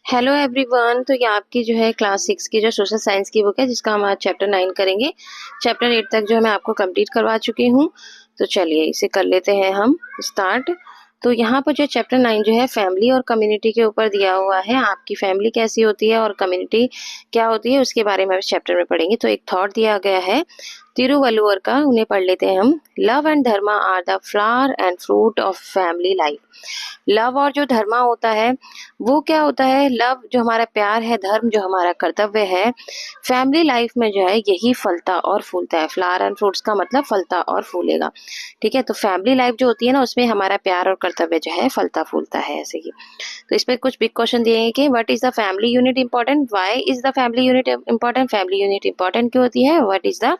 Hello everyone. तो ये आपकी जो है क्लास 6 की जो सोशल साइंस की बुक है जिसका हम आज चैप्टर 9 करेंगे। चैप्टर 8 तक जो है मैं आपको कंप्लीट करवा चुकी हूँ। तो चलिए इसे कर लेते हैं हम स्टार्ट। तो यहाँ पर जो चैप्टर 9 जो है फैमिली और कम्युनिटी के ऊपर दिया हुआ है। आपकी फैमिली कैसी होती है और कम्युनिटी क्या होती है उसके बारे में इस चैप्टर में पढ़ेंगे। तो एक थॉट दिया गया है तिरुवल्लुवर का, उन्हें पढ़ लेते हैं हम। Love and dharma are the flower and fruit of family life. Love और जो धर्मा होता है वो क्या होता है? लव जो हमारा प्यार है, धर्म जो हमारा कर्तव्य है, फैमिली लाइफ में जो है यही फलता और फूलता है। फ्लावर एंड फ्रूट्स का मतलब फलता और फूलेगा। ठीक है, तो फैमिली लाइफ जो होती है ना उसमें हमारा प्यार और कर्तव्य जो है फलता फूलता है ऐसे ही। तो इस पे कुछ बिग क्वेश्चन दिए हैं कि what is the family unit important, why is the family unit important, family unit important क्यों होती है, what is the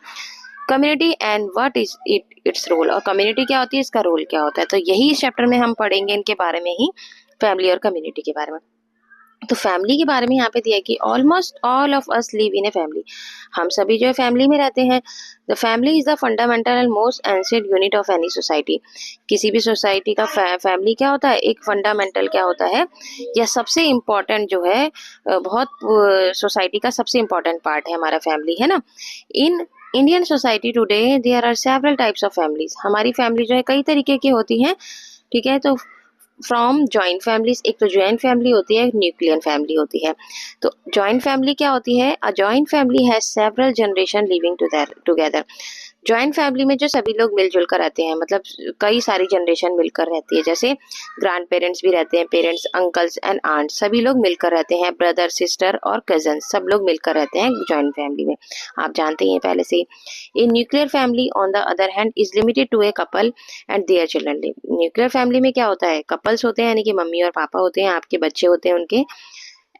community and what is its role, और कम्युनिटी क्या होती है, इसका रोल क्या होता है। तो यही इस चैप्टर में हम पढ़ेंगे, इनके बारे में ही, फैमिली और कम्युनिटी के बारे में। तो फैमिली के बारे में यहाँ पे दिया है कि almost all of us live in a family. हम सभी जो है फैमिली में रहते हैं। The family is the fundamental and most ancient unit of any society. किसी भी सोसाइटी का फैमिली क्या होता है, एक फंडामेंटल क्या होता है, या सबसे इम्पोर्टेंट जो है, बहुत सोसाइटी का सबसे इम्पोर्टेंट पार्ट है हमारा फैमिली, है ना। In Indian society today there are several types of families. हमारी फैमिली जो है कई तरीके की होती है। ठीक है, तो फ्रॉम जॉइंट फैमिलीज, एक तो जॉइंट फैमिली होती है, एक न्यूक्लियर फैमिली होती है। तो जॉइंट फैमिली क्या होती है? A joint family has several generation living together. Joint family में जो सभी लोग मिलजुल कर रहते हैं, मतलब कई सारी जनरेशन मिलकर रहती है। जैसे ग्रैंड पेरेंट्स भी रहते हैं, पेरेंट्स, अंकल्स एंड आंट, सभी लोग मिलकर रहते हैं। ब्रदर, सिस्टर और कजन सब लोग मिलकर रहते हैं जॉइंट फैमिली में, आप जानते हैं पहले से। A nuclear family on the other hand is limited to a couple and their children. Nuclear family में क्या होता है, कपल्स होते हैं यानी कि मम्मी और पापा होते हैं, आपके बच्चे होते हैं उनके,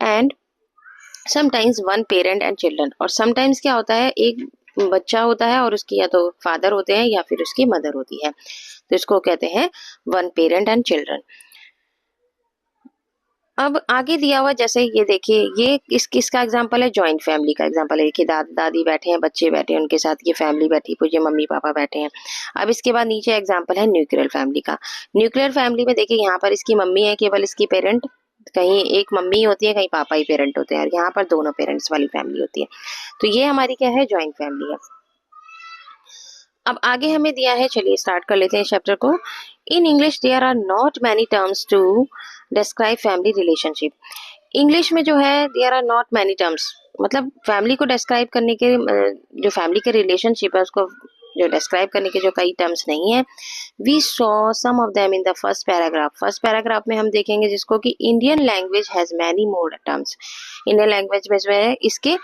and sometimes one parent and children. और समटाइम्स क्या होता है, एक बच्चा होता है और उसकी या तो फादर होते हैं या फिर उसकी मदर होती है। तो इसको कहते हैं वन पेरेंट एंड चिल्ड्रन। अब आगे दिया हुआ, जैसे ये देखिए, ये किसका एग्जांपल है, जॉइंट फैमिली का एग्जांपल है। देखिए दादा दादी बैठे हैं, बच्चे बैठे हैं, उनके साथ ये फैमिली बैठी, पूछे मम्मी पापा बैठे हैं। अब इसके बाद नीचे एग्जांपल है न्यूक्लियर फैमिली का। न्यूक्लियर फैमिली में देखिए यहाँ पर इसकी मम्मी है, केवल इसकी पेरेंट, कहीं एक मम्मी होती है, कहीं पापा ही पेरेंट होते हैं, और यहाँ पर दोनों पेरेंट्स वाली फैमिली होती है। तो ये हमारी क्या है, जॉइंट फैमिली है। अब आगे हमें दिया है, चलिए स्टार्ट कर लेते हैं चैप्टर को। In English there are not many terms to describe family relationship. English में जो है there are not many terms, मतलब फैमिली को डिस्क्राइब करने के, जो फैमिली के रिलेशनशिप है उसको जो डिस्क्राइब करने के जो कई टर्म्स नहीं है। We saw some of them in the first paragraph. First paragraph में हम देखेंगे जिसको कि Indian language has many more terms. Indian language में जो है इसके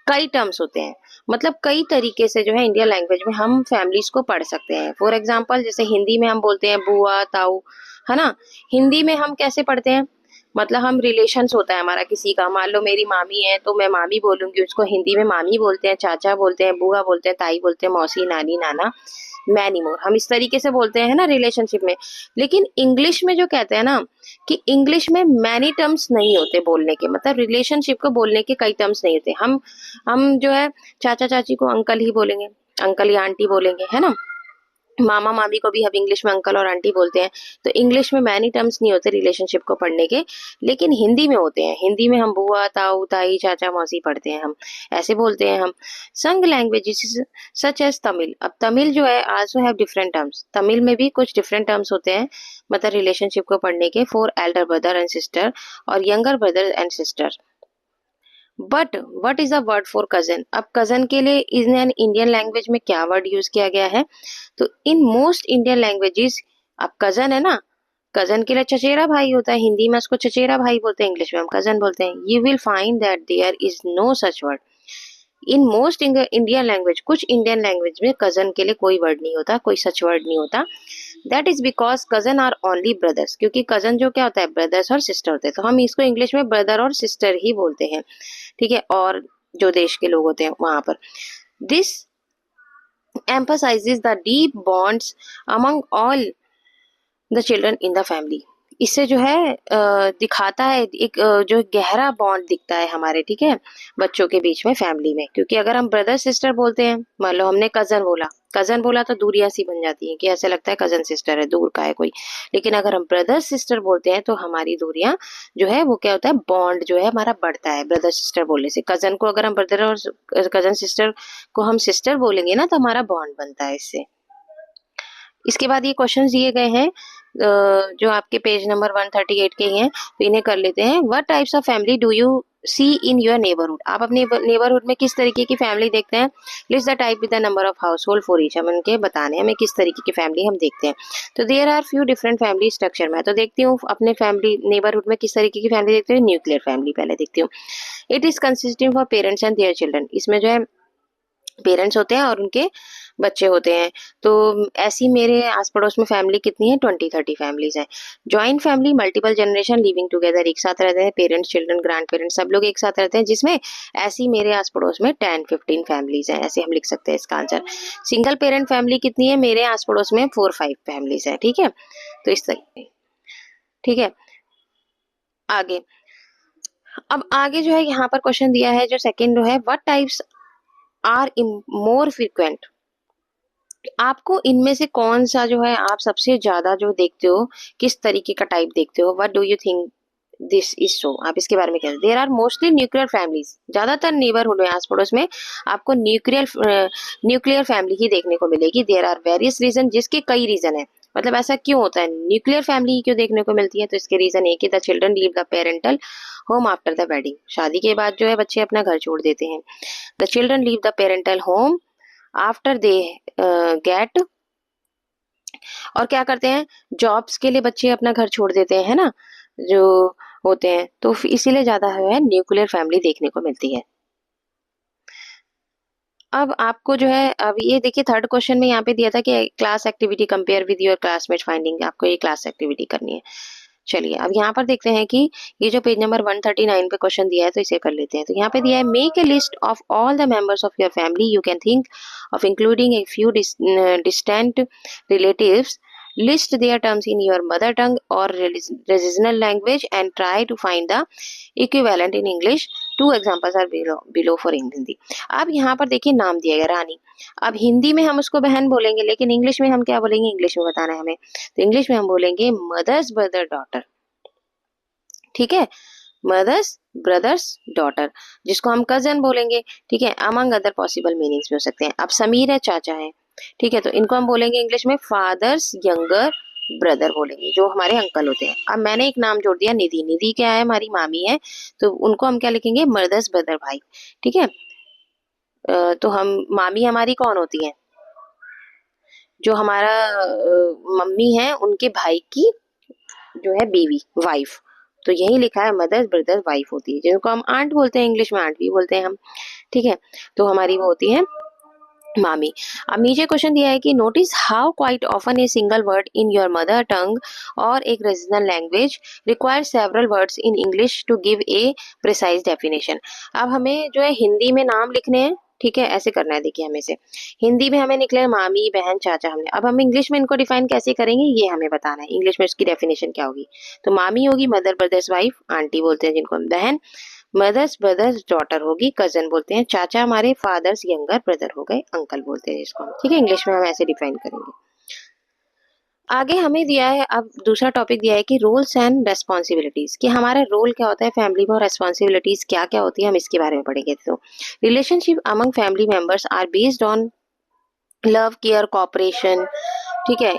कई टर्म्स होते हैं, मतलब कई तरीके से जो है इंडियन लैंग्वेज में हम फैमिलीज को पढ़ सकते हैं। फॉर एग्जाम्पल, जैसे हिंदी में हम बोलते हैं बुआ ताऊ, है ना। हिंदी में हम कैसे पढ़ते हैं, मतलब हम रिलेशंस होता है हमारा किसी का, मान लो मेरी मामी है तो मैं मामी बोलूंगी, उसको हिंदी में मामी बोलते हैं, चाचा बोलते हैं, बुआ बोलते हैं, ताई बोलते हैं, मौसी, नानी, नाना, मैनी मोर, हम इस तरीके से बोलते हैं ना रिलेशनशिप में। लेकिन इंग्लिश में जो कहते हैं ना, कि इंग्लिश में मैनी टर्म्स नहीं होते बोलने के, मतलब रिलेशनशिप को बोलने के कई टर्म्स नहीं होते। हम जो है चाचा चाची को अंकल ही बोलेंगे, अंकल या आंटी बोलेंगे, है ना। मामा मामी को भी हम इंग्लिश में अंकल और आंटी बोलते हैं। तो इंग्लिश में मैनी टर्म्स नहीं होते रिलेशनशिप को पढ़ने के, लेकिन हिंदी में होते हैं। हिंदी में हम बुआ ताऊ ताई चाचा मौसी पढ़ते हैं, हम ऐसे बोलते हैं हम। संग लैंग्वेजेस सच एज तमिल। अब तमिल जो है also have different terms, Tamil में भी कुछ डिफरेंट टर्म्स होते हैं, मतलब रिलेशनशिप को पढ़ने के, for elder brother and sister और younger brother and sister. But what is the word for cousin. अब कजन के लिए इन इंडियन लैंग्वेज में क्या वर्ड यूज किया गया है, तो इन मोस्ट इंडियन लैंग्वेजेस, अब कजन है ना, कजन के लिए चचेरा भाई होता है, हिंदी में उसको चचेरा भाई बोलते हैं, इंग्लिश में हम कजन बोलते हैं। You will find that there is no such word in most Indian language. कुछ इंडियन लैंग्वेज में कजन के लिए कोई वर्ड नहीं होता, कोई सच वर्ड नहीं होता। That is because cousin are only brothers, क्योंकि कजन जो क्या होता है, ब्रदर्स और सिस्टर होते हैं, तो हम इसको इंग्लिश में ब्रदर और सिस्टर ही बोलते हैं। ठीक है, और जो देश के लोग होते हैं वहां पर, this emphasizes the deep bonds among all the children in the family। इससे जो है दिखाता है एक जो गहरा बॉन्ड दिखता है हमारे, ठीक है, बच्चों के बीच में, फैमिली में। क्योंकि अगर हम ब्रदर सिस्टर बोलते हैं, मान लो हमने कजन बोला तो दूरियां सी बन जाती हैं कि ऐसा लगता है कजन सिस्टर है, दूर का है कोई। लेकिन अगर हम ब्रदर सिस्टर बोलते हैं तो हमारी दूरियां जो है वो क्या होता है, बॉन्ड जो है हमारा बढ़ता है ब्रदर सिस्टर बोलने से। कजन को अगर हम ब्रदर और कजन सिस्टर को हम सिस्टर बोलेंगे ना तो हमारा बॉन्ड बनता है इससे। इसके बाद ये क्वेश्चंस दिए गए हैं जो आपके पेज नंबर 138 के ही हैं, तो इन्हें कर लेते हैं। What types of family do you see in your neighbourhood? आप अपने नेबरहुड में किस तरीके की फैमिली देखते हैं? List the type with the number of house hold for each. हम इनके बताने हमें किस तरीके की फैमिली हम देखते हैं। तो there are few different family structure. मैं तो देखती हूँ अपने फैमिली नेबरहुड में किस तरीके की फैमिली देखती हूँ, न्यूक्लियर फैमिली पहले देखती हूँ। It is consisting of parents and their children. इसमें जो है पेरेंट्स होते हैं और उनके बच्चे होते हैं। तो ऐसी मेरे आस पड़ोस में फैमिली कितनी है, 20-30 फैमिलीज हैं। Joint family, multiple generation living together, एक साथ रहते हैं, पेरेंट्स चिल्ड्रन ग्रैंड पेरेंट्स सब लोग एक साथ रहते हैं, जिसमें ऐसी मेरे आस पड़ोस में 10-15 फैमिलीज हैं। ऐसे हम लिख सकते हैं इसका आंसर। सिंगल पेरेंट फैमिली कितनी है, मेरे आस पड़ोस में 4-5 फैमिलीज है, ठीक है। तो इस तरीके, ठीक है। आगे, अब आगे जो है यहाँ पर क्वेश्चन दिया है जो सेकंड जो है, what types are more frequent. आपको इनमें से कौन सा जो है आप सबसे ज्यादा जो देखते हो, किस तरीके का टाइप देखते हो? What do you think this is so? आप इसके बारे में क्या, there are mostly nuclear families. ज्यादातर नेबरहुड में, आस पड़ोस में आपको न्यूक्लियर फैमिली ही देखने को मिलेगी। देयर आर वेरियस रीजन, जिसके कई रीजन है। मतलब ऐसा क्यों होता है, न्यूक्लियर फैमिली क्यों देखने को मिलती है? तो इसके रीजन एक ही, the children leave the parental home after the wedding. शादी के बाद जो है बच्चे अपना घर छोड़ देते हैं। The children leave the parental home after they get, और क्या करते हैं, जॉब्स के लिए बच्चे अपना घर छोड़ देते हैं, है ना, जो होते हैं। तो इसीलिए ज्यादा है न्यूक्लियर फैमिली देखने को मिलती है। अब आपको जो है, अब ये देखिए थर्ड क्वेश्चन में यहाँ पे दिया था कि class activity compare with your classmate finding. आपको ये क्लास एक्टिविटी करनी है। चलिए अब यहाँ पर देखते हैं कि ये जो पेज नंबर 139 पे क्वेश्चन दिया है तो इसे कर लेते हैं। तो यहाँ पे दिया है, make a list of all the members of your family you can think of including a few distant relatives, list their terms in your mother tongue or regional language and try to find the equivalent in English. Two examples are below for Hindi. अब यहाँ पर देखिए नाम दिया गया रानी। अब हिंदी में हम उसको बहन बोलेंगे, लेकिन इंग्लिश में हम क्या बोलेंगे, इंग्लिश में बताना है हमें। तो इंग्लिश में हम बोलेंगे मदर्स ब्रदर डॉटर, ठीक है, मदर्स ब्रदर्स डॉटर, जिसको हम कजन बोलेंगे, ठीक है। अमंग अदर पॉसिबल मीनिंग्स भी हो सकते हैं। अब समीर है, चाचा है, ठीक है, तो इनको हम बोलेंगे इंग्लिश में फादर्स यंगर ब्रदर बोलेंगे, जो हमारे अंकल होते हैं। अब मैंने एक नाम जोड़ दिया निधि। निधि क्या है, हमारी मामी है, तो उनको हम क्या लिखेंगे, मदर्स ब्रदर भाई, ठीक है। तो हम मामी हमारी कौन होती है, जो हमारा मम्मी है उनके भाई की जो है बीवी, वाइफ। तो यही लिखा है मदर ब्रदर वाइफ होती है, जिनको हम आंट बोलते हैं, इंग्लिश में आंट भी बोलते हैं हम, ठीक है। तो हमारी वो होती है मामी। अब नीचे क्वेश्चन दिया है कि notice how quite often a single word in your mother tongue और एक regional language require several words in English to give a precise definition. अब हमें जो है हिंदी में नाम लिखने हैं, ठीक है, ऐसे करना है। देखिए हमें से हिंदी में हमें निकले मामी बहन चाचा हमने। अब हम इंग्लिश में इनको डिफाइन कैसे करेंगे, ये हमें बताना है। इंग्लिश में इसकी डेफिनेशन क्या होगी, तो मामी होगी मदर ब्रदर्स वाइफ, आंटी बोलते हैं जिनको हम बहन, मदर्स ब्रदर्स डॉटर होगी, कजन बोलते हैं, चाचा हमारे फादर्स यंगर ब्रदर हो गए, अंकल बोलते हैं जिसको हम, ठीक है। इंग्लिश में हम ऐसे डिफाइन करेंगे। आगे हमें दिया है, अब दूसरा टॉपिक दिया है कि रोल्स एंड रेस्पॉन्सिबिलिटीज, कि हमारा रोल क्या होता है फैमिली में और रेस्पॉन्सिबिलिटीज क्या क्या होती है, हम इसके बारे में पढ़ेंगे। तो relationship among family members are based on love care cooperation, ठीक है,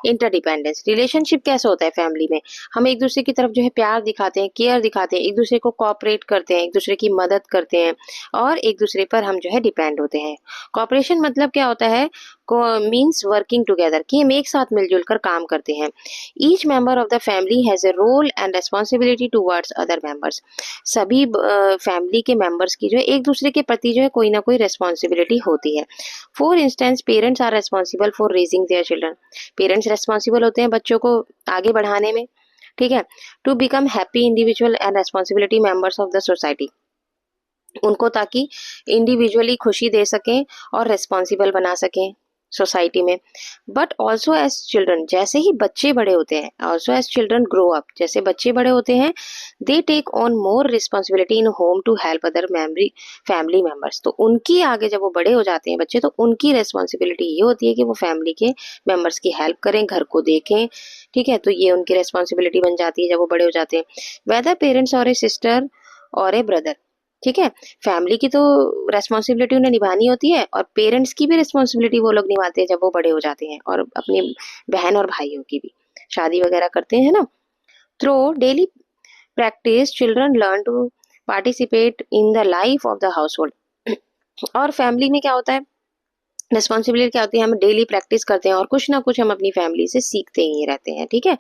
इंटरडिपेंडेंस। रिलेशनशिप कैसे होता है फैमिली में, हम एक दूसरे की तरफ जो है प्यार दिखाते हैं, केयर दिखाते हैं, एक दूसरे को कॉपरेट करते हैं, एक दूसरे की मदद करते हैं, और एक दूसरे पर हम जो है डिपेंड होते हैं। कॉपरेशन मतलब क्या होता है, मीन्स वर्किंग टुगेदर, कि हम एक साथ मिलजुल कर काम करते हैं। Each member of the family has a role and responsibility towards other members. सभी फैमिली के मेंबर्स की जो है एक दूसरे के प्रति जो है कोई ना कोई रेस्पॉन्सिबिलिटी होती है। For instance parents are responsible for raising their children. Parents responsible होते हैं बच्चों को आगे बढ़ाने में, ठीक है। To become happy individual and responsibility members of the society, उनको ताकि इंडिविजुअली खुशी दे सकें और रेस्पॉन्सिबल बना सकें, सोसाइटी में। बट ऑल्सो एज चिल्ड्रन, जैसे ही बच्चे बड़े होते हैं, also as children grow up, जैसे बच्चे बड़े होते हैं, they take on more responsibility in home to help other family members. तो उनकी आगे जब वो बड़े हो जाते हैं बच्चे, तो उनकी रिस्पॉन्सिबिलिटी ये होती है कि वो फैमिली के मेम्बर्स की हेल्प करें, घर को देखें, ठीक है। तो ये उनकी रिस्पॉन्सिबिलिटी बन जाती है जब वो बड़े हो जाते हैं। वेदर पेरेंट्स और ए सिस्टर और ए ब्रदर, ठीक है, फैमिली की तो रेस्पॉन्सिबिलिटी उन्हें निभानी होती है, और पेरेंट्स की भी रिस्पॉन्सिबिलिटी वो लोग निभाते हैं जब वो बड़े हो जाते हैं, और अपनी बहन और भाइयों की भी शादी वगैरह करते हैं ना। Through daily practice children learn to participate in the life of the household. और फैमिली में क्या होता है, रिस्पॉन्सिबिलिटी क्या होती है, हम डेली प्रैक्टिस करते हैं और कुछ ना कुछ हम अपनी फैमिली से सीखते ही रहते हैं, ठीक है।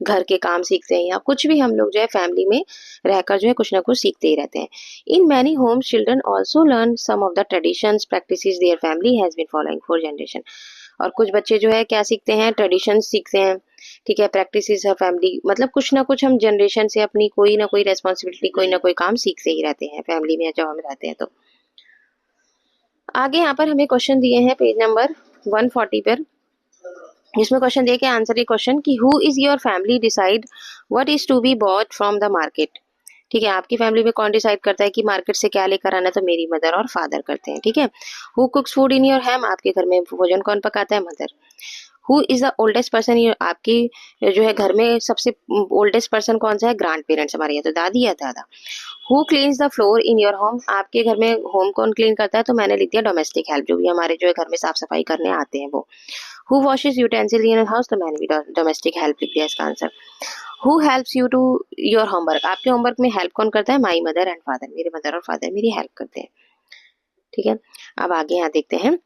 घर के काम सीखते हैं या कुछ भी हम लोग जो है फैमिली में रहकर जो है कुछ ना कुछ सीखते ही रहते हैं। In many homes children also learn some of the traditions practices their family has been following for generation. और कुछ बच्चे जो है क्या सीखते हैं, ट्रेडिशन सीखते हैं, ठीक है, प्रैक्टिसेस है फैमिली, मतलब कुछ ना कुछ हम जनरेशन से अपनी कोई ना कोई रेस्पॉन्सिबिलिटी, कोई ना कोई काम सीखते ही रहते हैं फैमिली में जब हम रहते हैं। तो आगे यहाँ पर हमें क्वेश्चन दिए हैं पेज नंबर 140 पर, जिसमें क्वेश्चन दिए कि आंसर ये क्वेश्चन कि who is your family decide what is to be bought from the market. ठीक है, आपकी फैमिली में कौन डिसाइड करता है कि मार्केट से क्या लेकर आना है, तो मेरी मदर और फादर करते हैं, ठीक है। Who कुक्स food in your home, आपके घर में भोजन कौन पकाता है, mother. Who is the oldest person, आपकी जो है घर में सबसे ओल्डेस्ट पर्सन कौन सा है, ग्रैंड पेरेंट्स हमारे, या तो दादी या दादा। Who cleans the floor in your home, आपके घर में होम कौन क्लीन करता है, तो मैंने लिख दिया डोमेस्टिक हेल्प, जो भी हमारे जो है घर में साफ सफाई करने आते हैं वो। Who washes utensil in your house, तो मैंने भी डोमेस्टिक हेल्प लिख दिया इसका आंसर। Who helps you to your homework, आपके होमवर्क में हेल्प कौन करता है, माई मदर एंड फादर, मेरे मदर और फादर मेरी हेल्प करते हैं, ठीक है। अब आगे यहाँ देखते हैं,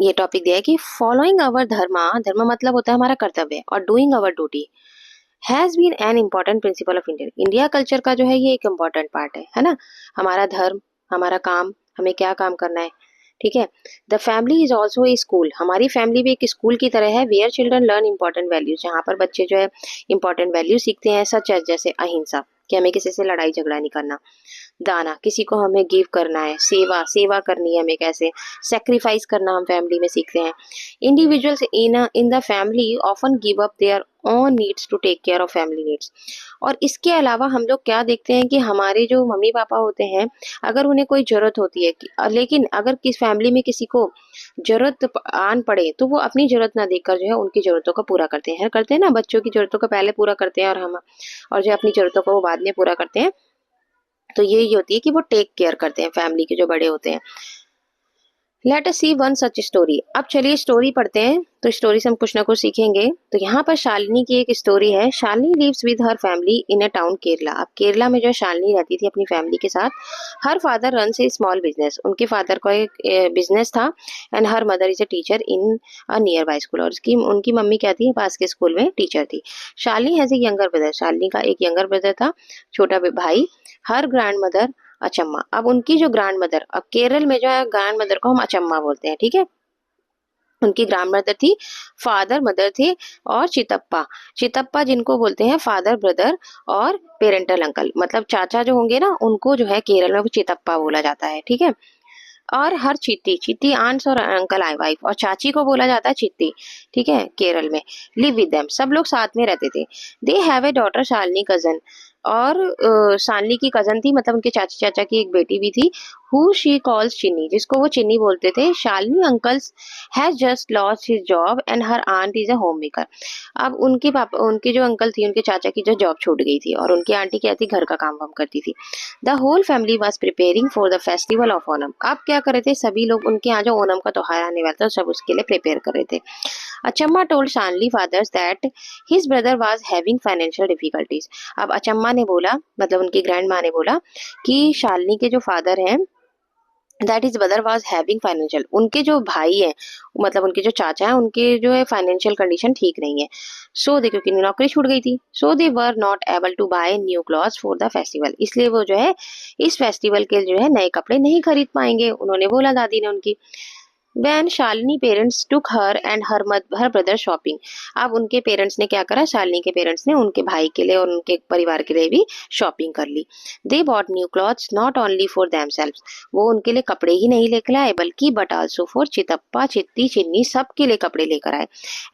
ये टॉपिक दिया है कि फॉलोइंग अवर धर्मा, धर्म मतलब होता है हमारा कर्तव्य, और doing our duty has been an important principle of India, India culture का जो है ये एक इम्पॉर्टेंट पार्ट है ना। हमारा धर्म, हमारा काम, हमें क्या काम करना है, ठीक है। The family is also a school, हमारी फैमिली भी एक स्कूल की तरह है, where children learn important values, जहाँ पर बच्चे जो है इंपॉर्टेंट वैल्यू सीखते हैं, सच एज जैसे अहिंसा, कि हमें किसी से लड़ाई झगड़ा नहीं करना, दाना किसी को हमें गिव करना है, सेवा सेवा करनी है हमें, कैसे सेक्रीफाइस करना हम फैमिली में सीखते हैं। Individuals in the family often give up their own needs to take care of family needs. और इसके अलावा हम लोग क्या देखते हैं कि हमारे जो मम्मी पापा होते हैं, अगर उन्हें कोई जरूरत होती है लेकिन अगर किस फैमिली में किसी को जरूरत आन पड़े, तो वो अपनी जरूरत ना देखकर जो है उनकी जरूरतों को पूरा करते हैं ना, बच्चों की जरूरतों को पहले पूरा करते हैं, और जो अपनी जरूरतों को वो बाद में पूरा करते हैं। तो यही होती है कि वो टेक केयर करते हैं फैमिली के जो बड़े होते हैं। लेट अस सी वन सच स्टोरी, अब चलिए स्टोरी पढ़ते हैं, तो स्टोरी से हम कुछ ना कुछ सीखेंगे। तो यहाँ पर शालिनी की एक स्टोरी है। Shalini lives with her family in a town Kerala. अब केरला में जो शालिनी रहती थी अपनी फैमिली के साथ। हर फादर रन ए स्मॉल बिजनेस, उनके फादर का एक बिजनेस था, and her mother is a teacher in a near by school, और उसकी उनकी मम्मी क्या थी, पास के स्कूल में टीचर थी। Shalini has a younger brother, Shalini का एक यंगर ब्रदर था, छोटा भाई। हर ग्रैंड मदर अचम्मा, अब उनकी जो ग्रैंड मदर, अब केरल में जो है ग्रैंड मदर को हम अचम्मा बोलते हैं, ठीक है। उनकी ग्रैंड मदर थी, फादर मदर थे, और चितप्पा, चितप्पा जिनको बोलते हैं फादर ब्रदर और पेरेंटल अंकल, मतलब चाचा जो होंगे ना, उनको जो है केरल में वो चितप्पा बोला जाता है, ठीक है। और हर चित्ती, चित्ती आंट्स और अंकल आई वाइफ, और चाची को बोला जाता है चित्ती, ठीक है, केरल में। लिव विद देम, सब लोग साथ में रहते थे। They have a daughter Shalini cousin, और शालिनी की कजन थी, मतलब उनके चाची चाचा की एक बेटी भी थी, हु शी कॉल्स चिन्नी, जिसको वो चिन्नी बोलते थे। Shalini uncles has just lost his job and her aunt is a homemaker. अब उनके पापा, उनके जो अंकल थी, उनके चाचा की जो जॉब छूट गई थी, और उनकी आंटी क्या थी, घर का काम वाम करती थी। The whole family was preparing for the festival of Onam. अब क्या कर रहे थे सभी लोग, उनके यहाँ जो ओनम का त्योहार आने वाला था, सब उसके लिए प्रिपेयर कर रहे थे। Achamma told Shalini fathers that his brother was having financial difficulties. अब अचम्मा ने बोला, मतलब उनकी ग्रैंड माँ ने बोला कि शालिनी के जो फादर हैं, that is brother was having financial, उनके जो भाई हैं, मतलब उनके जो चाचा हैं, उनके जो है फाइनेंशियल कंडीशन ठीक नहीं है। सो दे, क्योंकि नौकरी छूट गई थी, so they were not able to buy new clothes for the festival, इसलिए वो जो है इस फेस्टिवल के जो है नए कपड़े नहीं खरीद पाएंगे, उन्होंने बोला दादी ने उनकी। When Shalini parents took her and her brother shopping. अब उनके पेरेंट्स ने क्या करा, शालिनी के पेरेंट्स ने उनके भाई के लिए और उनके परिवार के लिए भी शॉपिंग कर ली। They bought new clothes not only for themselves, वो उनके लिए कपड़े ही नहीं लेकर आए बल्कि बट आल्सो फॉर चितप्पा चित्ती चिन्नी सबके लिए कपड़े लेकर आए।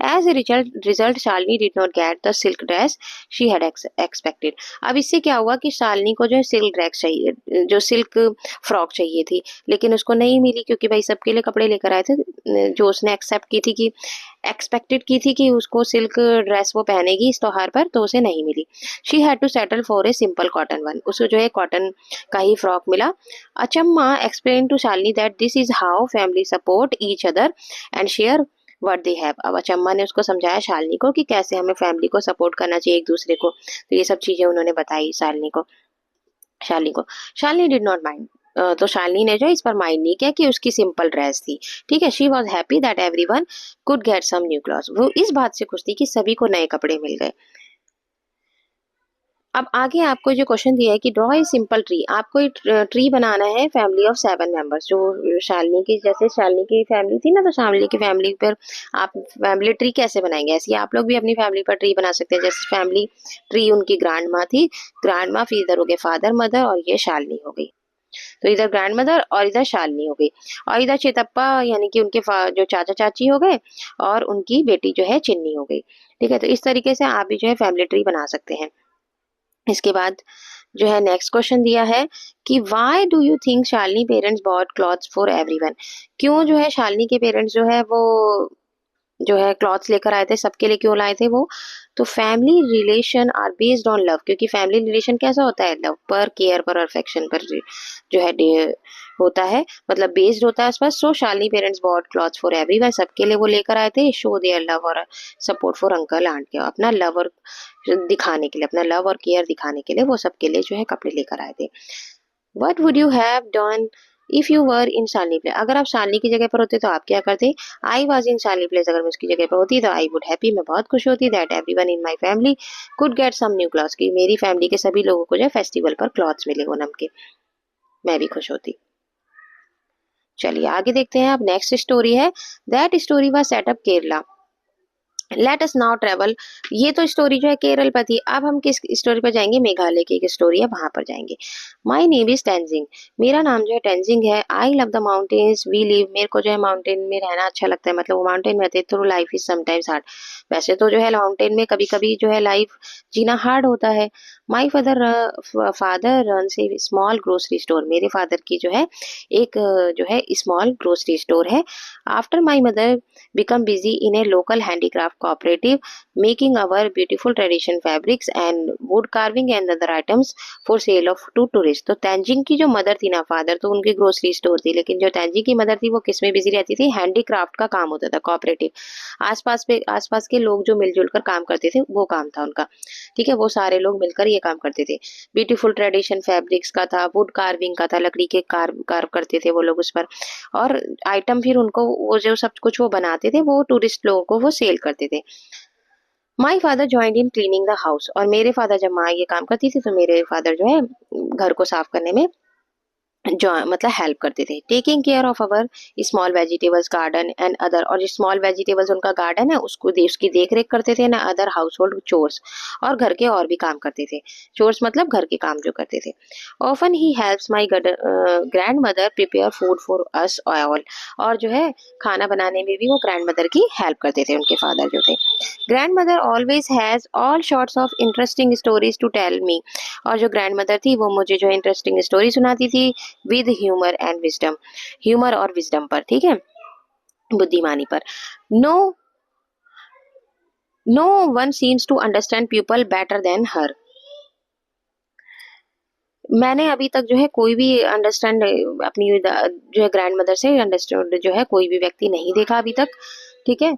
As a result Shalini did not get the silk dress she had expected. अब इससे क्या हुआ कि शालिनी को जो है सिल्क ड्रेस चाहिए, जो सिल्क फ्रॉक चाहिए थी, लेकिन उसको नहीं मिली क्योंकि भाई सबके लिए कपड़े लेकर आए थे। जो उसने एक्सेप्ट की थी कि एक्सपेक्टेड की थी कि उसको सिल्क ड्रेस वो पहनेगी इस त्योहार पर, तो उसे नहीं मिली। She had to settle for a simple cotton one, उसको जो है कॉटन का ही फ्रॉक मिला। Achamma explain to Shalini that this is how family support each other and share what they have. अब अचम्मा ने उसको समझाया शालिनी को कि कैसे हमें फैमिली को सपोर्ट करना चाहिए एक दूसरे को, तो ये सब चीजें उन्होंने बताई शालिनी को। शालिनी डिड नॉट माइंड, तो शालिनी ने जो इस पर माइंड नहीं किया कि उसकी सिंपल ड्रेस थी। ठीक है, she was happy that everyone could get some new clothes, वो इस बात से खुश थी कि सभी को नए कपड़े मिल गए। अब आगे आपको जो क्वेश्चन दिया है कि ड्रॉ ए सिंपल ट्री, आपको एक ट्री बनाना है फैमिली ऑफ 7 मेंबर्स। जो शालिनी की, जैसे शालिनी की फैमिली थी ना, तो शालिनी की फैमिली पर आप फैमिली ट्री कैसे बनाएंगे, ऐसे ही आप लोग भी अपनी फैमिली पर ट्री बना सकते हैं। जैसे फैमिली ट्री उनकी ग्रैंड माँ थी, ग्रैंड माँ, फिर इधर हो गए फादर मदर और ये शालिनी हो गई, तो इधर ग्रैंड मदर और इधर शालिनी हो गई, और इधर चितप्पा यानी कि उनके जो चाचा चाची हो गए और उनकी बेटी जो है चिन्नी हो गई। ठीक है, तो इस तरीके से आप भी जो है फैमिली ट्री बना सकते हैं। इसके बाद जो है नेक्स्ट क्वेश्चन दिया है कि why do you think Shalini parents bought clothes for everyone, क्यों जो है शालिनी के पेरेंट्स जो है वो जो है क्लॉथ्स लेकर आए थे, सबके लिए क्यों लाए थे वो। तो family relation are based on love, क्योंकि फैमिली रिलेशन कैसा होता है, लव पर, केयर पर, अफेक्शन पर जो है होता है, मतलब बेस्ड होता है इस पर। So Shalini parents bought clothes for everyone, सबके लिए वो लेकर आए थे। शो देयर लव और सपोर्ट फॉर अंकल आंट के, अपना लव और दिखाने के लिए, अपना लव और केयर दिखाने के लिए वो सबके लिए जो है कपड़े लेकर आए थे। What would you have done if you were in Shalini place, अगर आप शालिनी की जगह पर होते तो आप क्या करते। I was in Shalini place, अगर मैं उसकी जगह पर होती तो आई वुड हैप्पी, मैं बहुत खुश होती that everyone in my family could get some new clothes, की मेरी फैमिली के सभी लोगों को जो है फेस्टिवल पर क्लॉथ्स मिले ओनम के, मैं भी खुश होती। चलिए आगे देखते हैं। अब नेक्स्ट स्टोरी है, that story was setup Kerala, let us now travel. ये तो स्टोरी जो है केरल पर थी, अब हम किस स्टोरी पर जाएंगे, मेघालय की एक स्टोरी है, वहां पर जाएंगे। माई नेम इज टेंजिंग, मेरा नाम जो है टेंजिंग है। I love the mountains we live, मेरे को जो है माउंटेन में रहना अच्छा लगता है, मतलब वो माउंटेन में रहते through life is sometimes hard. वैसे तो जो है माउंटेन में कभी कभी जो है लाइफ जीना हार्ड होता है। माई फादर रन से स्मॉल ग्रोसरी स्टोर, मेरे फादर की जो है एक जो है स्मॉल ग्रोसरी स्टोर है। After my mother become busy in a local handicraft cooperative making our beautiful tradition fabrics and wood carving and other items for sale of to tourists। तो तेंजिंग की जो मदर थी ना, फादर तो उनकी grocery store थी, लेकिन जो तेंजिंग की मदर थी वो किस में बिजी रहती थी, हैंडीक्राफ्ट का काम होता था, कोऑपरेटिव। आसपास के लोग जो मिलजुल कर काम करते थे वो काम था उनका। ठीक है, वो सारे लोग मिलकर ये काम करते थे। ब्यूटीफुल ट्रेडिशन फैब्रिक्स का था, वुड कार्विंग का था, लकड़ी के कार्व करते थे वो लोग उस पर, और आइटम फिर उनको वो जो सब कुछ वो बनाते थे वो टूरिस्ट लोगों को वो सेल करते थे। My father joined in cleaning the house, और मेरे फादर जब माँ ये काम करती थी तो मेरे फादर जो है घर को साफ करने में जो मतलब हेल्प करते थे। Taking care of our small vegetables garden and other, और जो स्मॉल वेजिटेबल्स उनका गार्डन है उसकी देख रेख करते थे ना, अदर हाउस होल्ड चोर्स, और घर के और भी काम करते थे। चोर्स मतलब घर के काम जो करते थे। Often he helps my grand mother prepare food for us all, और जो है खाना बनाने में भी वो ग्रैंड मदर की हेल्प करते थे, उनके फादर जो थे। Grandmother always has all sorts of interesting stories to tell me, और जो ग्रैंड मदर थी वो मुझे जो इंटरेस्टिंग स्टोरी सुनाती थी with humour and wisdom, humour और विजडम पर, ठीक है, बुद्धिमानी पर। No no one seems to understand people better than her, मैंने अभी तक जो है कोई भी अंडरस्टैंड अपनी जो है ग्रैंड मदर से अंडरस्टैंड जो है कोई भी व्यक्ति नहीं देखा अभी तक। ठीक है,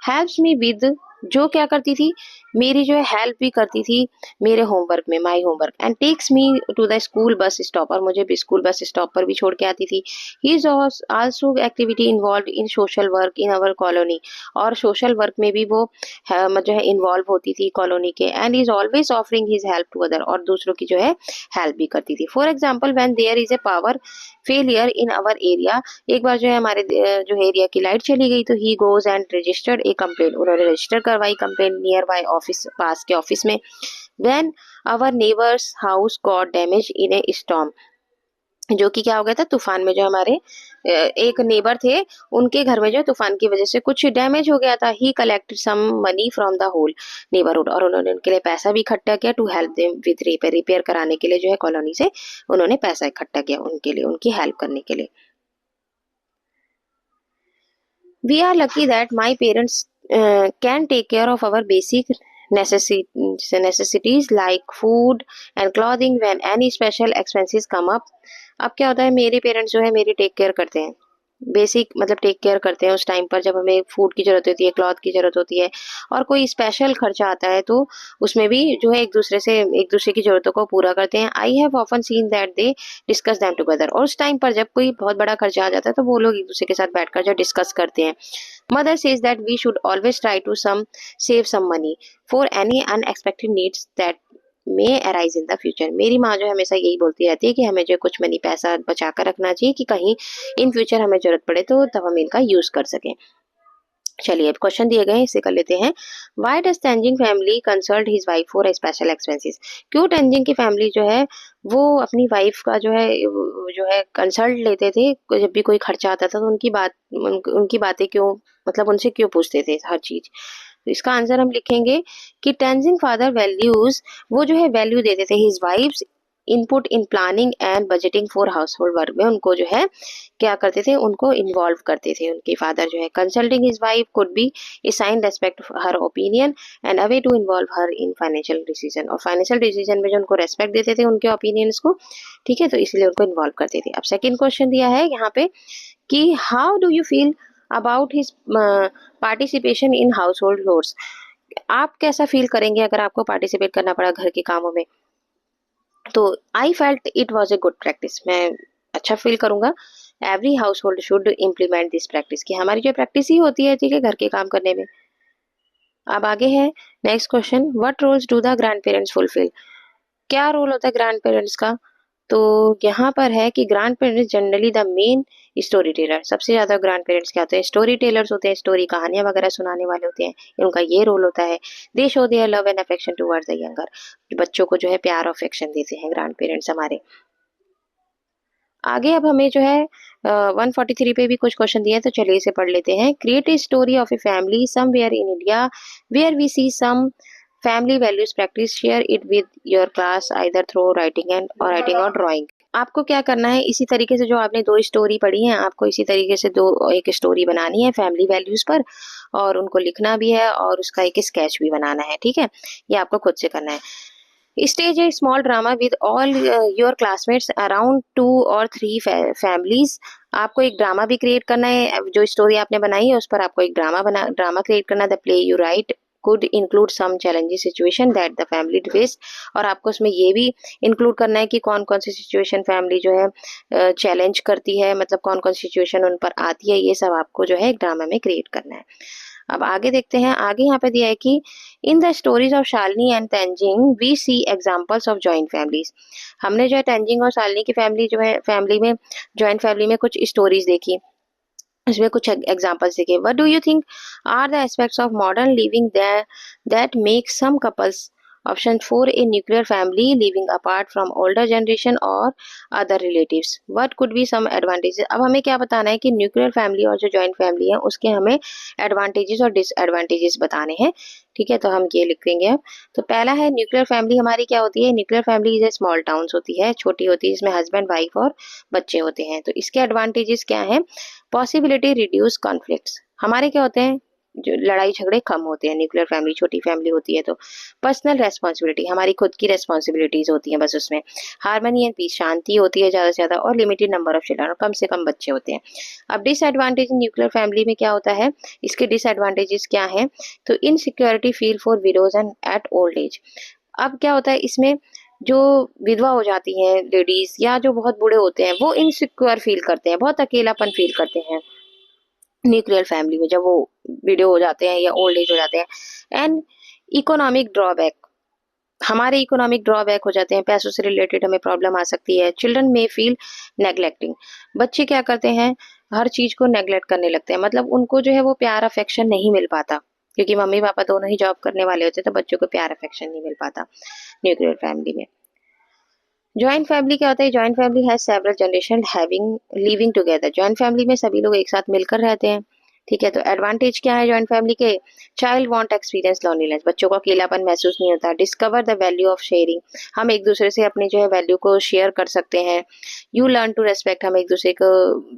हेल्प्स मी विद जो क्या करती थी, मेरी जो है हेल्प भी करती थी मेरे होमवर्क में, my homework, and takes me to the school bus stop, और मुझे भी स्कूल बस स्टॉप पर भी छोड़ के आती थी। He is also activity involve in social work in our colony, और सोशल वर्क में भी वो जो है इन्वॉल्व होती थी कॉलोनी के, and is always offering his help to other, और दूसरों की जो है हेल्प भी करती थी। For example when there is a power failure in our area, एक बार जो है हमारे जो एरिया की लाइट चली गई, तो he goes and registered a complaint, उन्होंने रजिस्टर करवाई कंप्लेंट नियर बाय ऑफिस, पास के ऑफिस में। When our neighbours house got damage in a storm, जो कि क्या हो गया था, तूफान में जो हमारे एक नेबर थे, उनके घर में जो तूफान की वजह से कुछ डैमेज हो गया था। He collected some money from the whole neighbourhood, और उन्होंने उनके लिए पैसा भी इकट्ठा किया to help them with repair, repair कराने के लिए जो है कॉलोनी से उन्होंने पैसा इकट्ठा किया उनके लिए, उनकी हेल्प करने के लिए। We are lucky that my parents can take care of our basic necessities like food and clothing when any special expenses come up. अब क्या होता है, मेरे पेरेंट्स जो है मेरी टेक केयर करते हैं, बेसिक मतलब टेक केयर करते हैं उस टाइम पर जब हमें फूड की जरूरत होती है, क्लॉथ की जरूरत होती है, और कोई स्पेशल खर्चा आता है तो उसमें भी जो है एक दूसरे की जरूरतों को पूरा करते हैं। I have often seen that they discuss them together, और उस टाइम पर जब कोई बहुत बड़ा खर्चा आ जाता है तो वो लोग एक दूसरे के साथ बैठकर जो डिस्कस करते हैं। Mother says that we should always try to some save some money for any unexpected needs that may arise in the future. मेरी माँ जो हमेशा यही बोलती रहती है कि हमें जो कुछ मनी पैसा बचा कर रखना चाहिए कि कहीं इन फ्यूचर हमें जरूरत पड़े तो तब हम इनका यूज कर सकें। चलिए अब क्वेश्चन दिए गए हैं, इसे कर लेते हैं। Why does Tenzing family consult his wife for special expenses, क्यों तेंजिंग की फैमिली जो है वो अपनी वाइफ का जो है कंसल्ट लेते थे, जब भी कोई खर्चा आता था तो उनकी बातें क्यों, मतलब उनसे क्यों पूछते थे हर चीज। तो इसका आंसर हम लिखेंगे कि तेंजिंग फादर वैल्यूज, वो जो है वैल्यू देते थे his wives input in planning and budgeting for house hold work में, उनको जो है क्या करते थे, उनको इन्वॉल्व करते थे उनके फादर जो है। Consulting his wife could be a sign respect her opinion and a way to involve her in financial decision, और फाइनेंशियल डिसीजन में जो उनको रेस्पेक्ट देते थे उनके ओपिनियंस को, ठीक है, तो इसलिए उनको इन्वॉल्व करते थे। अब सेकंड क्वेश्चन दिया है यहाँ पे कि how do you feel about his participation in house hold chores, आप कैसा फील करेंगे अगर आपको पार्टिसिपेट करना पड़ा घर के कामों में। तो I felt it was a good practice, मैं अच्छा फील करूंगा। Every house hold should implement this practice, कि हमारी जो प्रैक्टिस ही होती है, ठीक है, घर के काम करने में। अब आगे है next question, what roles do the grandparents fulfil, क्या रोल होता है ग्रैंड पेरेंट्स का। तो यहाँ पर है कि grand parents generally the main story teller, सबसे ज्यादा ग्रैंड पेरेंट्स क्या होते हैं, स्टोरी टेलर्स होते हैं, स्टोरी कहानियां वगैरह सुनाने वाले होते हैं, उनका ये रोल होता है। दे show their love and affection towards the younger, बच्चों को जो है प्यार और अफेक्शन देते हैं ग्रैंड पेरेंट्स हमारे। आगे अब हमें जो है 143 पे भी कुछ क्वेश्चन दिए हैं, तो चलिए इसे पढ़ लेते हैं। Create a story of a family somewhere in India where we see some family values practice, share it with your class either through writing और ड्राइंग। आपको क्या करना है, इसी तरीके से जो आपने दो स्टोरी पढ़ी है, आपको इसी तरीके से एक स्टोरी बनानी है फैमिली वैल्यूज पर, और उनको लिखना भी है और उसका एक स्केच भी बनाना है, ठीक है, ये आपको खुद से करना है। Stage a small drama with all your classmates around 2 or 3 families। आपको एक ड्रामा भी क्रिएट करना है, जो स्टोरी आपने बनाई है उस पर आपको एक ड्रामा क्रिएट करना है। The play you right could include some challenging situation that the family faced, और आपको उसमें ये भी इंक्लूड करना है कि कौन कौन सी सिचुएशन फैमिली जो है चैलेंज करती है, मतलब कौन कौन सी सिचुएशन उन पर आती है, ये सब आपको जो है एक ड्रामा में क्रिएट करना है। अब आगे देखते हैं, आगे यहाँ पे दिया है कि in the stories of Shalini and Tenzing we see examples of joint families. हमने जो है तेंजिंग और शालिनी की फैमिली जो है फैमिली में जॉइंट फैमिली में कुछ स्टोरीज देखी, इसमें कुछ एग्जांपल्स देखे। What do you think are the aspects of modern living that make some couples, option 4 a nuclear family living apart from older generation और other relatives, what could be some advantages. अब हमें क्या बताना है कि nuclear family और जो joint family है उसके हमें एडवांटेजेस और डिसएडवांटेजेस बताने हैं, ठीक है, तो हम ये लिख देंगे अब। तो पहला है न्यूक्लियर फैमिली हमारी क्या होती है, nuclear family is a small towns होती है, छोटी होती है, जिसमें हस्बैंड वाइफ और बच्चे होते हैं। तो इसके एडवांटेजेस क्या हैं, पॉसिबिलिटी रिड्यूस कॉन्फ्लिक्ट्स, हमारे क्या होते हैं जो लड़ाई झगड़े कम होते हैं, न्यूक्लियर फैमिली, छोटी फैमिली होती है तो। पर्सनल रेस्पॉन्सिबिलिटी, हमारी खुद की रेस्पॉन्सिबिलिटीज होती हैं बस उसमें। हार्मनी एंड पीस, शांति होती है ज़्यादा से ज़्यादा, और लिमिटेड नंबर ऑफ चिल्ड्रन, कम से कम बच्चे होते हैं। अब डिसएडवांटेज इन न्यूक्लियर फैमिली में क्या होता है, इसके डिसएडवांटेजेस क्या हैं, तो insecurity feel for widows and at old age. अब क्या होता है इसमें, जो विधवा हो जाती हैं लेडीज या जो बहुत बूढ़े होते हैं, वो इनसिक्योर फील करते हैं, बहुत अकेलापन फील करते हैं न्यूक्लियर फैमिली में जब वो विडो हो जाते हैं या ओल्ड एज हो जाते हैं। एंड इकोनॉमिक ड्रॉबैक, हमारे इकोनॉमिक ड्रॉबैक हो जाते हैं, पैसों से रिलेटेड हमें प्रॉब्लम आ सकती है। चिल्ड्रन में फील नेग्लेक्टिंग, बच्चे क्या करते हैं, हर चीज को नेग्लेक्ट करने लगते हैं, मतलब उनको जो है वो प्यार अफेक्शन नहीं मिल पाता, क्योंकि मम्मी पापा दोनों ही जॉब करने वाले होते हैं, तो बच्चों को प्यार अफेक्शन नहीं मिल पाता न्यूक्लियर फैमिली में। जॉइंट फैमिली क्या होता है, joint family has several generation having living together, joint family में सभी लोग एक साथ मिलकर रहते हैं, ठीक है। तो एडवांटेज क्या है जॉइंट फैमिली के, चाइल्ड वॉन्ट एक्सपीरियंस लॉन्लीनेस, बच्चों को अकेलापन महसूस नहीं होता। Discover the value of sharing, हम एक दूसरे से अपनी जो है वैल्यू को शेयर कर सकते हैं। यू लर्न टू रेस्पेक्ट, हम एक दूसरे को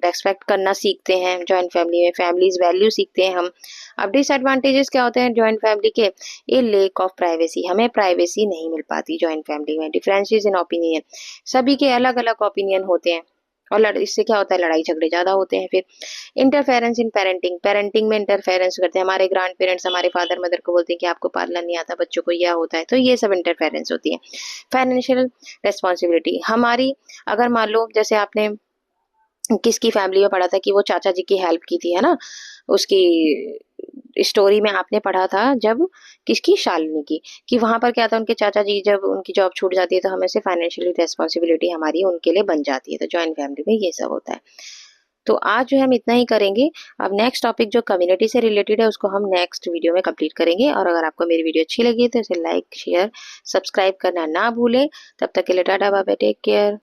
रेस्पेक्ट करना सीखते हैं जॉइंट फैमिली में, फैमिलीज वैल्यू सीखते हैं हम। अब डिसएडवांटेजेस क्या होते हैं जॉइंट फैमिली के, ए लेक ऑफ प्राइवेसी, हमें प्राइवेसी नहीं मिल पाती जॉइंट फैमिली में। डिफरेंसेस इन ओपिनियन, सभी के अलग अलग ओपिनियन होते हैं, और इससे क्या होता है, लड़ाई झगड़े ज्यादा होते हैं। फिर इंटरफेरेंस इन पेरेंटिंग, पेरेंटिंग में इंटरफेरेंस करते हैं, हमारे ग्रैंड पेरेंट्स हमारे फादर मदर को बोलते हैं कि आपको पालना नहीं आता, बच्चों को यह होता है, तो ये सब इंटरफेरेंस होती है। फाइनेंशियल रेस्पॉन्सिबिलिटी, हमारी, अगर मान लो जैसे आपने किसकी फैमिली में पढ़ा था कि वो चाचा जी की हेल्प की थी, है ना, उसकी स्टोरी में आपने पढ़ा था जब, किसकी, शालिनी की, कि वहां पर क्या था, उनके चाचा जी जब उनकी जॉब छूट जाती है तो हमें से फाइनेंशियली रेस्पॉन्सिबिलिटी हमारी उनके लिए बन जाती है, तो जॉइंट फैमिली में ये सब होता है। तो आज जो है हम इतना ही करेंगे। अब नेक्स्ट टॉपिक जो कम्युनिटी से रिलेटेड है उसको हम नेक्स्ट वीडियो में कंप्लीट करेंगे, और अगर आपको मेरी वीडियो अच्छी लगी तो इसे लाइक शेयर सब्सक्राइब करना ना भूलें। तब तक के लिए tata bye bye, take care.